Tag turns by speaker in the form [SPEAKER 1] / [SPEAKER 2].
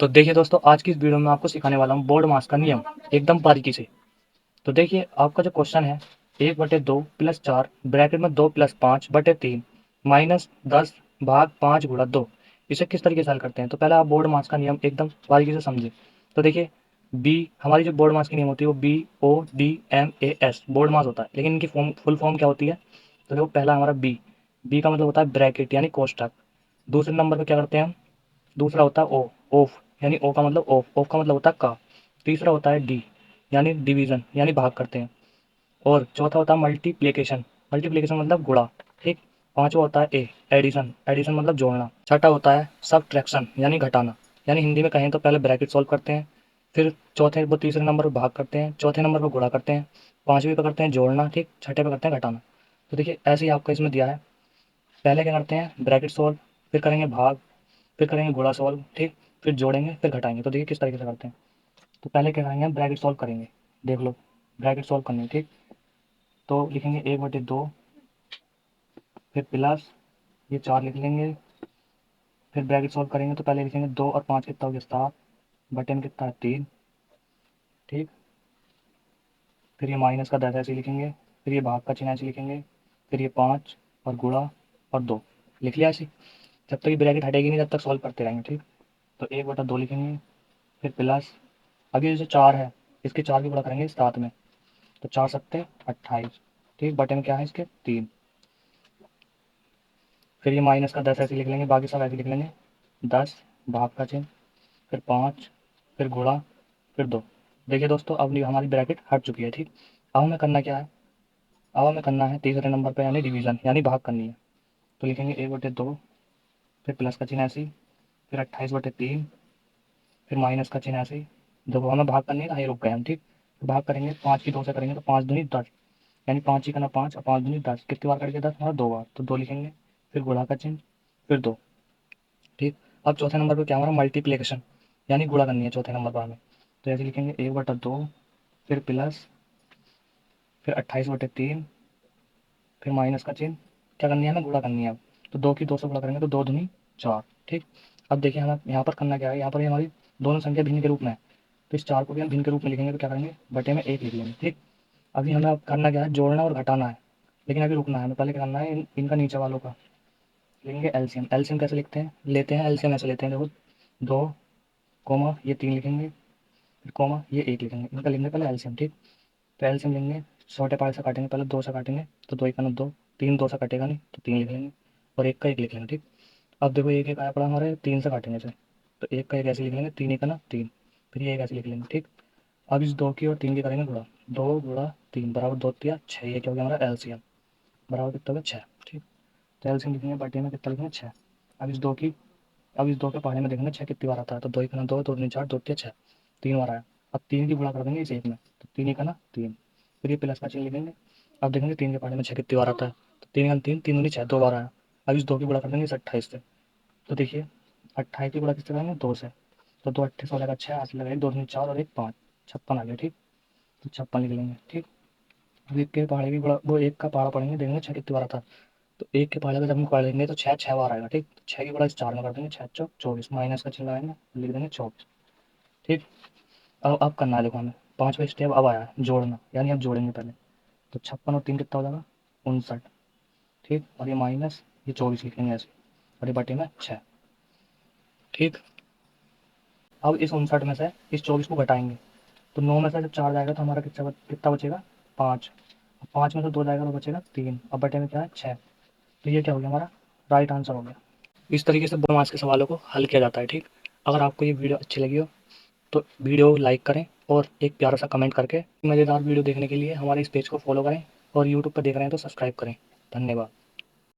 [SPEAKER 1] तो देखिए दोस्तों, आज की इस वीडियो में आपको सिखाने वाला हूँ बोर्ड मास का नियम एकदम बारीकी से। तो देखिए आपका जो क्वेश्चन है, 1/2 प्लस 4 ब्रैकेट में 2 प्लस 5/3 माइनस 10 भाग 5 गुणा 2, इसे किस तरीके से हल करते हैं। तो पहले आप बोर्ड मास का नियम एकदम बारीकी से समझें। तो देखिए, बी हमारी जो बोर्ड मास की नियम होती है वो BODMAS बोर्ड मास होता है, लेकिन इनकी फुल फॉर्म क्या होती है। तो देखो, पहला हमारा बी का मतलब होता है ब्रैकेट यानी कोष्टक। दूसरे नंबर पर क्या करते हैं हम, दूसरा होता है ओ, ऑफ यानी ओ का मतलब ऑफ, ऑफ का मतलब होता है का। तीसरा होता है डी यानी डिवीजन यानी भाग करते हैं। और चौथा होता है मल्टीप्लिकेशन, मल्टीप्लिकेशन मतलब गुणा। ठीक। पांचवा होता है ए, एडिशन, एडिशन मतलब जोड़ना। छठा होता है सबट्रैक्शन यानी घटाना, यानी हिंदी में कहें तो पहले ब्रैकेट सॉल्व करते हैं, फिर चौथे वो तीसरे नंबर पर भाग करते हैं, चौथे नंबर पर गुणा करते हैं, पांचवें पे करते हैं जोड़ना, ठीक, छठे पे करते हैं घटाना। तो देखिए ऐसे ही आपका इसमें दिया है। पहले क्या करते हैं, ब्रैकेट सॉल्व, फिर करेंगे भाग, फिर करेंगे गुणा सॉल्व, ठीक, फिर जोड़ेंगे, फिर घटाएंगे। तो देखिए किस तरीके से करते हैं। तो पहले क्या करेंगे, हम ब्रैकेट सॉल्व करेंगे। देख लो, ब्रैकेट सॉल्व करनी है, ठीक। तो लिखेंगे 1/2, फिर प्लस ये 4 लिख लेंगे। फिर ब्रैकेट सॉल्व करेंगे तो पहले लिखेंगे 2 और 5 कितना हो गया 7, बटे में कितना है 3, ठीक। फिर ये माइनस का 10 ऐसे लिखेंगे, फिर ये भाग का चिन्ह ऐसे लिखेंगे, फिर ये 5 और गुणा और 2 लिख लिया ऐसे। जब तक ये ब्रैकेट हटेगी नहीं तब तक सॉल्व करते रहेंगे, ठीक। तो 1/2 लिखेंगे, फिर प्लस, अभी जैसे 4 है, इसके 4 की गुणा करेंगे 7 में, तो 4 सत्ते 28, ठीक, बटे में क्या है इसके 3। फिर ये माइनस का 10 ऐसे लिख लेंगे, बाकी सब ऐसे लिख लेंगे, 10 भाग का चिन्ह, फिर 5, फिर गुणा, फिर 2। देखिए दोस्तों, अब हमारी ब्रैकेट हट चुकी है, ठीक। अब हमें करना क्या है, अब हमें करना है तीसरे नंबर पर यानी डिवीजन यानी भाग करनी है। तो लिखेंगे 1/2, फिर प्लस का चिन्ह ऐसे ही, फिर 28/3, फिर माइनस का चिन्ह ऐसे ही। देखो हमें भाग करनी है, कहीं रुक गए हम, ठीक। तो भाग करेंगे 5 की 2 से करेंगे तो 5 दूनी 10, यानी 5 ही करना 5 और 5 दूनी 10, कितनी बार करके 10 हमारा 2 बार, तो 2 लिखेंगे, फिर गुणा का चिन्ह, फिर 2, ठीक। अब चौथे नंबर पर क्या हमारा मल्टीप्लिकेशन यानी गुणा करनी है चौथे नंबर पर हमें। तो ऐसे लिखेंगे 1/2, फिर प्लस, फिर 28/3, फिर माइनस का चिन्ह, क्या करनी है हमें गुणा करनी है अब। तो 2 की 2 से गुणा करेंगे तो 2 दूनी 4, ठीक। अब देखिए हमें यहाँ पर करना क्या है, यहाँ पर ये हमारी दोनों संख्या भिन्न के रूप में है, तो इस 4 को भी हम भिन्न के रूप में लिखेंगे तो क्या करेंगे, बटे में 1 लिख लेंगे, ठीक। अभी हमें अब करना क्या है, जोड़ना और घटाना है, लेकिन अभी रुकना है, हमें पहले क्या करना है, इनका नीचे वालों का लेंगे एलसीएम। एलसीएम कैसे लिखते हैं, लेते हैं एलसीएम ऐसे लेते हैं, देखो 2 कोमा ये 3 लिखेंगे, फिर कोमा ये 1 लिखेंगे, इनका लेंगे पहले एलसीएम, ठीक। तो एलसीएम लेंगे, छोटे पार्ट से काटेंगे, पहले 2 से काटेंगे तो 2 1 2, 3 2 से कटेगा नहीं तो 3 लिख लेंगे, और 1 का 1 लिख लेंगे, ठीक। अब देखो 1 1 आया पड़ा हमारे, 3 से काटेंगे इसे, तो 1 का 1 ऐसे लिख लेंगे, 3 1 3, फिर ये 1 ऐसे लिख लेंगे, ठीक। अब इस 2 की और 3 की करेंगे गुणा, 2 गुणा 3 बराबर 2 3 6, ये क्या हो गया हमारा एलसीएम, बराबर कितना हो गया 6, ठीक। तो एलसीएम लिखेंगे, बटे में कितना लिखेंगे 6। अब इस 2 की, अब इस 2 के पहाड़े में देखेंगे 6 कितनी बार आता है, तो 2 1 2, 2 3 4, 2 3 6, 3 बार आया। अब 3 की गुणा कर देंगे इस 1 में, तो 3 1 3, फिर ये प्लस का चिन्ह लिखेंगे। अब देखेंगे 3 के पहाड़े में 6 कितनी बार आता है, तो 3 3 3 दूनी 6, 2 बार आया। अब इस 2 की गुणा कर देंगे इस 28 से, तो देखिए 28 की गुणा किससे करेंगे 2 से, तो 2 28 वाले का 6 हाथ लगा, 2 दूनी 4 और 1 5, 56 आ गया, ठीक। तो 56 लिख लेंगे, ठीक। अब 1 के पहाड़े की गुणा, वो 1 का पहाड़ा पढ़ेंगे, देखेंगे 6 कितनी बार आता है, तो 1 के पहाड़े का जब हम पढ़ेंगे तो 6 6 बार आएगा, ठीक। 6 की गुणा इस 4 में कर देंगे, 6 चौक 24, माइनस का चिन्ह लगाएंगे, लिख देंगे 24, ठीक। अब करना है, देखो हमें पाँचवा स्टेप अब आया है जोड़ना, यानी अब जोड़ेंगे पहले। तो 56 और 3 कितना हो जाएगा 59, ठीक, और ये माइनस ये 24 लिखेंगे ऐसे, और ये बटे में 6, ठीक। अब इस 59 में से इस 24 को घटाएंगे, तो 9 में से जब 4 जाएगा तो हमारा कितना बचेगा 5, 5 में से 2 जाएगा तो बचेगा 3, अब बटे में क्या है 6। तो ये क्या हो गया हमारा राइट आंसर हो गया। इस तरीके से बोनस के सवालों को हल किया जाता है, ठीक। अगर आपको ये वीडियो अच्छी लगी हो तो वीडियो को लाइक करें और एक प्यारा सा कमेंट करके मज़ेदार वीडियो देखने के लिए हमारे इस पेज को फॉलो करें, और यूट्यूब पर देख रहे हैं तो सब्सक्राइब करें। धन्यवाद।